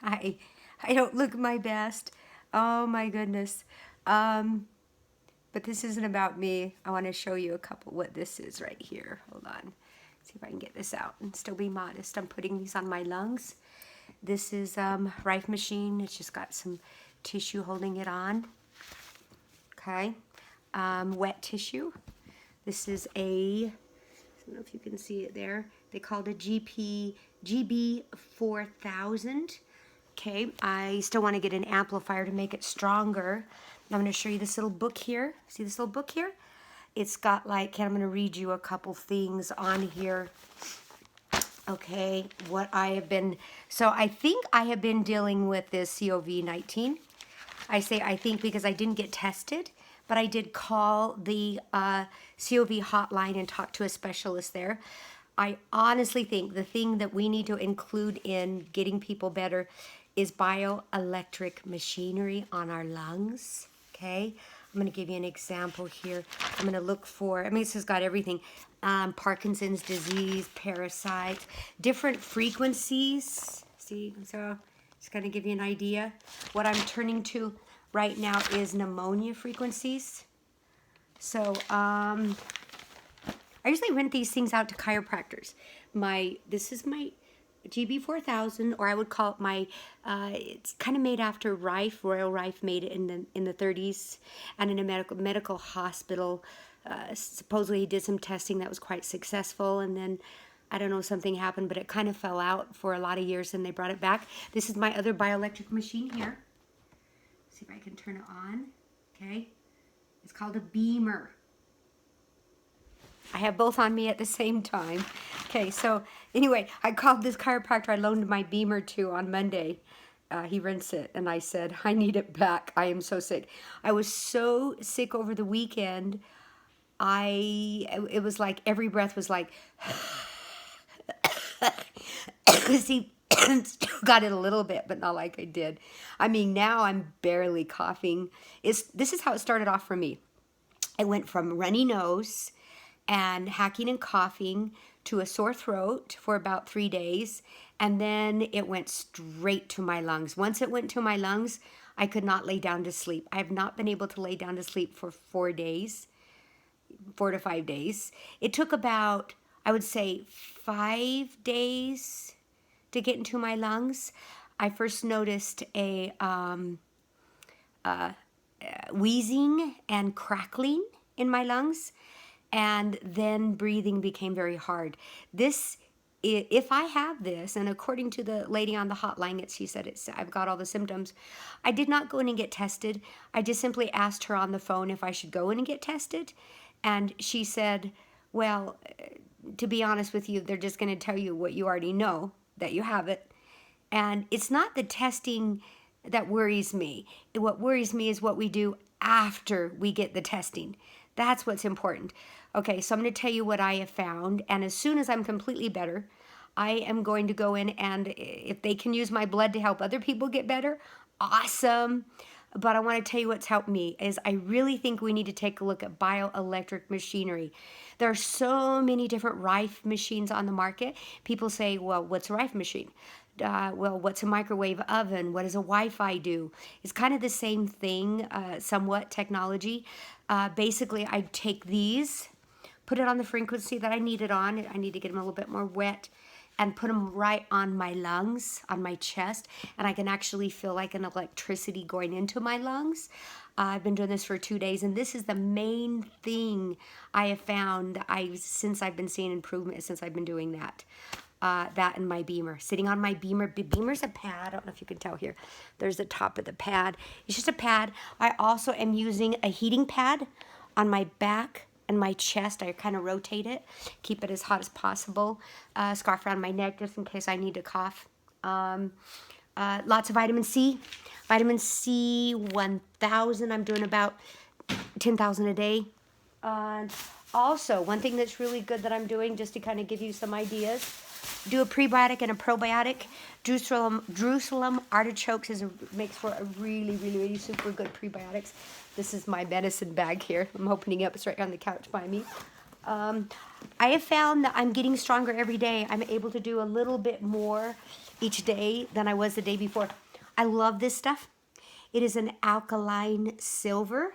I don't look my best. Oh my goodness. But this isn't about me. I want to show you a couple what this is right here. Hold on. See if I can get this out and still be modest. I'm putting these on my lungs. This is RYFE machine. It's just got some tissue holding it on. Okay. Wet tissue. This is a, I don't know if you can see it there. They called a GB 4000. Okay, I still want to get an amplifier to make it stronger. I'm going to show you this little book here. See this little book here? It's got like, I'm going to read you a couple things on here. Okay, what I have been, so I think I have been dealing with this COVID-19. I say I think because I didn't get tested, but I did call the COV hotline and talk to a specialist there. I honestly think the thing that we need to include in getting people better is bioelectric machinery on our lungs, okay? I'm going to give you an example here. I'm going to look for, I mean, this has got everything. Parkinson's disease, parasites, different frequencies. See, so just going to give you an idea. What I'm turning to right now is pneumonia frequencies. So, I usually rent these things out to chiropractors. This is my GB 4000, or I would call it my, it's kind of made after RYFE. Royal RYFE made it in the 30s, and in a medical hospital. Supposedly he did some testing that was quite successful, and then I don't know, something happened, but it kind of fell out for a lot of years, and they brought it back. This is my other bioelectric machine here. See if I can turn it on. Okay, it's called a Bemer. I have both on me at the same time. Okay, so anyway, I called this chiropractor I loaned my Bemer to on Monday. He rents it, and I said, I need it back. I am so sick. I was so sick over the weekend. It was like every breath was like, see, still got it a little bit, but not like I did. I mean, now I'm barely coughing. This is how it started off for me. It went from runny nose and hacking and coughing to a sore throat for about 3 days, and then it went straight to my lungs. Once it went to my lungs, I could not lay down to sleep. I have not been able to lay down to sleep for 4 days, 4 to 5 days. It took about, I would say, 5 days to get into my lungs. I first noticed a wheezing and crackling in my lungs, and then breathing became very hard. If I have this, and according to the lady on the hotline, she said I've got all the symptoms. I did not go in and get tested. I just simply asked her on the phone if I should go in and get tested, and she said, well, to be honest with you, they're just going to tell you what you already know, that you have it. And it's not the testing that worries me. What worries me is what we do after we get the testing. That's what's important. Okay, so I'm going to tell you what I have found, and as soon as I'm completely better, I am going to go in, and if they can use my blood to help other people get better, awesome. But I want to tell you what's helped me is I really think we need to take a look at bioelectric machinery. There are so many different RYFE machines on the market. People say, well, what's a RYFE machine? Well, what's a microwave oven? What does a Wi-Fi do? It's kind of the same thing, somewhat technology. Basically, I take these, put it on the frequency that I need it on. I need to get them a little bit more wet, and put them right on my lungs, on my chest, and I can actually feel like an electricity going into my lungs. I've been doing this for 2 days, and this is the main thing I have found since I've been seeing improvement, since I've been doing that. That and my Bemer. Sitting on my Bemer. Bemer's a pad. I don't know if you can tell here. There's the top of the pad. It's just a pad. I also am using a heating pad on my back and my chest. I kind of rotate it, keep it as hot as possible. Scarf around my neck just in case I need to cough. Lots of vitamin C. Vitamin C 1000. I'm doing about 10,000 a day. Also, one thing that's really good that I'm doing, just to kind of give you some ideas, do a prebiotic and a probiotic. Jerusalem artichokes makes for a really, really, really super good prebiotics. This is my medicine bag here. I'm opening up. It's right on the couch by me. I have found that I'm getting stronger every day. I'm able to do a little bit more each day than I was the day before. I love this stuff. It is an alkaline silver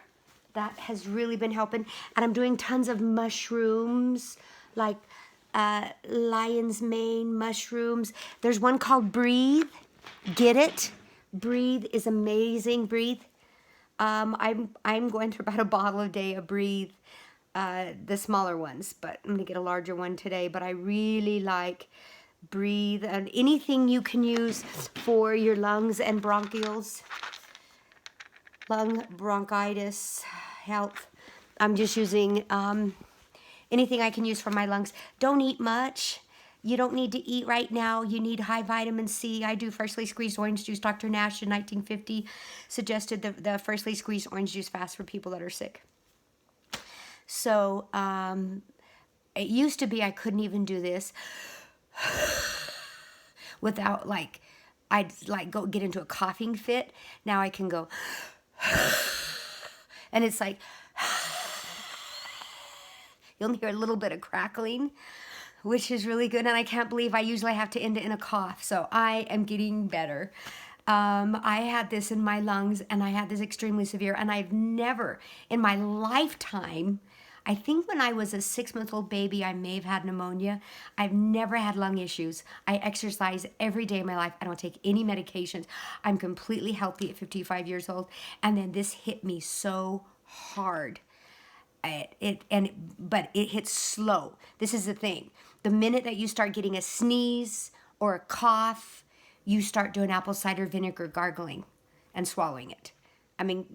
that has really been helping. And I'm doing tons of mushrooms, like lion's mane mushrooms. There's one called Breathe. Get it? Breathe is amazing. Breathe. I'm going through about a bottle a day of Breathe, the smaller ones, but I'm gonna get a larger one today. But I really like Breathe, and anything you can use for your lungs and bronchioles, lung bronchitis, health. I'm just using anything I can use for my lungs. Don't eat much. You don't need to eat right now. You need high vitamin C. I do freshly squeezed orange juice. Dr. Nash in 1950 suggested the freshly squeezed orange juice fast for people that are sick. So it used to be I couldn't even do this without I'd go get into a coughing fit. Now I can go and it's like you'll hear a little bit of crackling, which is really good. And I can't believe I usually have to end it in a cough. So I am getting better. I had this in my lungs, and I had this extremely severe, and I've never in my lifetime, I think when I was a 6-month-old baby, I may have had pneumonia. I've never had lung issues. I exercise every day of my life. I don't take any medications. I'm completely healthy at 55 years old. And then this hit me so hard. But it hits slow. This is the thing. The minute that you start getting a sneeze or a cough, you start doing apple cider vinegar gargling and swallowing it. I mean,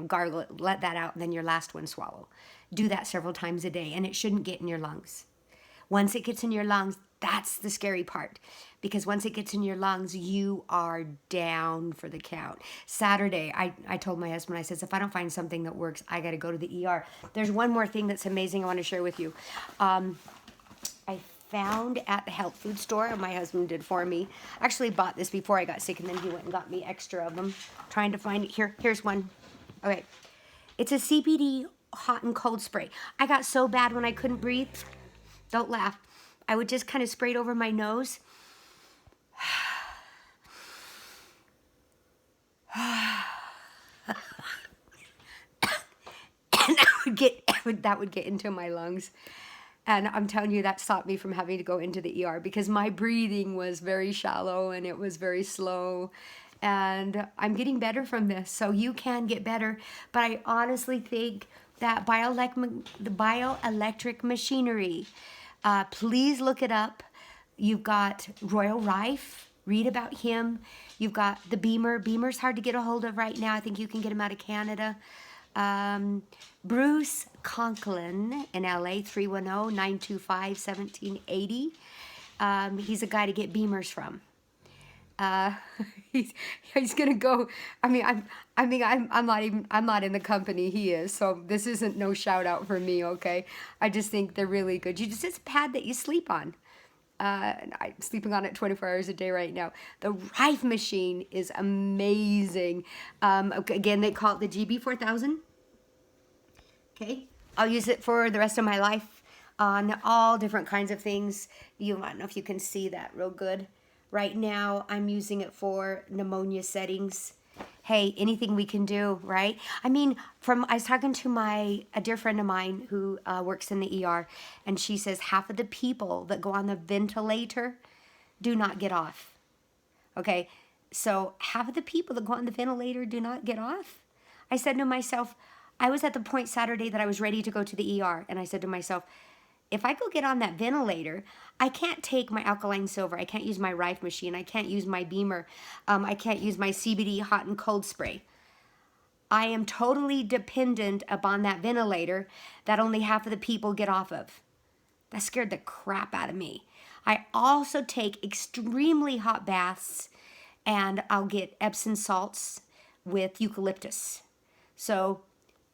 gargle it, let that out, and then your last one swallow. Do that several times a day, and it shouldn't get in your lungs. Once it gets in your lungs, that's the scary part, because once it gets in your lungs, you are down for the count. Saturday, I told my husband, I says, if I don't find something that works, I got to go to the ER. There's one more thing that's amazing I want to share with you. I found at the health food store, and my husband did for me. I actually bought this before I got sick, and then he went and got me extra of them. Trying to find it. Here's one. Okay. It's a CBD hot and cold spray. I got so bad when I couldn't breathe. Don't laugh. I would just kind of spray it over my nose. And that would get into my lungs. And I'm telling you, that stopped me from having to go into the ER, because my breathing was very shallow and it was very slow. And I'm getting better from this. So you can get better. But I honestly think that the bioelectric machinery, please look it up. You've got Royal RYFE. Read about him. You've got the Bemer. Bemer's hard to get a hold of right now. I think you can get him out of Canada. Bruce Conklin in LA, 310-925-1780. He's a guy to get Bemers from. He's gonna go. I'm not in the company he is, so this isn't no shout out for me. Okay, I just think they're really good. It's a pad that you sleep on. I'm sleeping on it 24 hours a day right now. The RYFE machine is amazing. Again, they call it the GB4000. Okay, I'll use it for the rest of my life on all different kinds of things. I don't know if you can see that real good. Right now, I'm using it for pneumonia settings. Hey, anything we can do, right? I mean, I was talking to a dear friend of mine who works in the ER, and she says half of the people that go on the ventilator do not get off. Okay, so half of the people that go on the ventilator do not get off. I said to myself, I was at the point Saturday that I was ready to go to the ER, and I said to myself, if I go get on that ventilator, I can't take my alkaline silver. I can't use my RYFE machine. I can't use my Bemer. I can't use my CBD hot and cold spray. I am totally dependent upon that ventilator that only half of the people get off of. That scared the crap out of me. I also take extremely hot baths, and I'll get Epsom salts with eucalyptus. So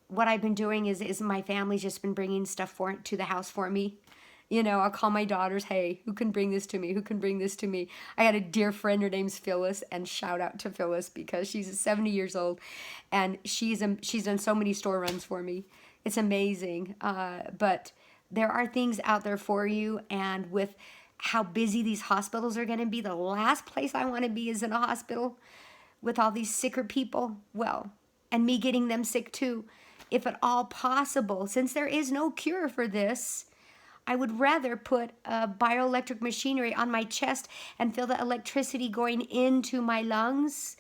what I've been doing is my family's just been bringing stuff to the house for me. I'll call my daughters, hey, who can bring this to me? Who can bring this to me? I got a dear friend, her name's Phyllis, and shout out to Phyllis, because she's 70 years old, and she's done so many store runs for me. It's amazing. But there are things out there for you, and with how busy these hospitals are going to be. The last place I want to be is in a hospital with all these sicker people. Well, and me getting them sick too. If at all possible, since there is no cure for this, I would rather put a bioelectric machinery on my chest and feel the electricity going into my lungs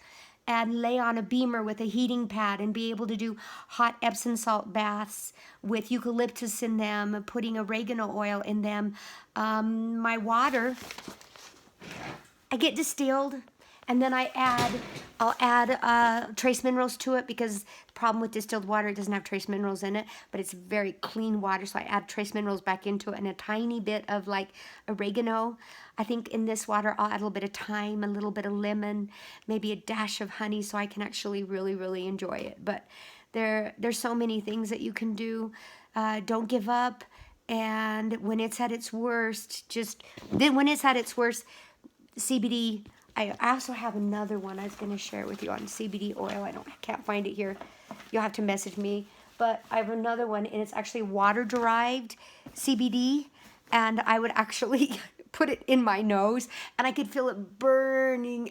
and lay on a Bemer with a heating pad and be able to do hot Epsom salt baths with eucalyptus in them, putting oregano oil in them. My water, I get distilled, and then I'll add trace minerals to it, because the problem with distilled water, it doesn't have trace minerals in it, but it's very clean water, so I add trace minerals back into it and a tiny bit of like oregano. I think in this water I'll add a little bit of thyme, a little bit of lemon, maybe a dash of honey, so I can actually really enjoy it. But there's so many things that you can do. Don't give up. And when it's at its worst, CBD. I also have another one I was going to share with you on CBD oil. I can't find it here. You'll have to message me. But I have another one, and it's actually water-derived CBD. And I would actually put it in my nose, and I could feel it burning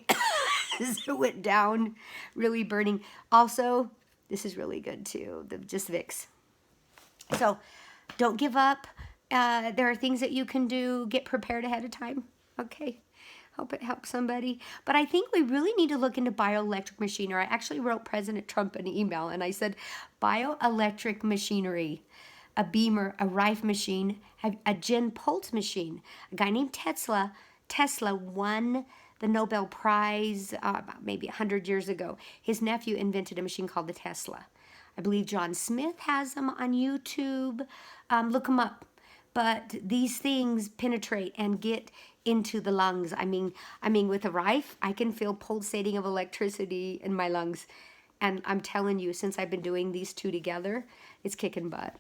as it went down, really burning. Also, this is really good too, just Vicks. So don't give up. There are things that you can do. Get prepared ahead of time. Okay. Hope it helps somebody. But I think we really need to look into bioelectric machinery. I actually wrote President Trump an email, and I said, bioelectric machinery, a Bemer, a RYFE machine, a Gen Pulse machine. A guy named Tesla won the Nobel Prize maybe 100 years ago. His nephew invented a machine called the Tesla. I believe John Smith has them on YouTube. Look them up. But these things penetrate and get into the lungs. I mean, with a RYFE, I can feel pulsating of electricity in my lungs. And I'm telling you, since I've been doing these two together, it's kicking butt.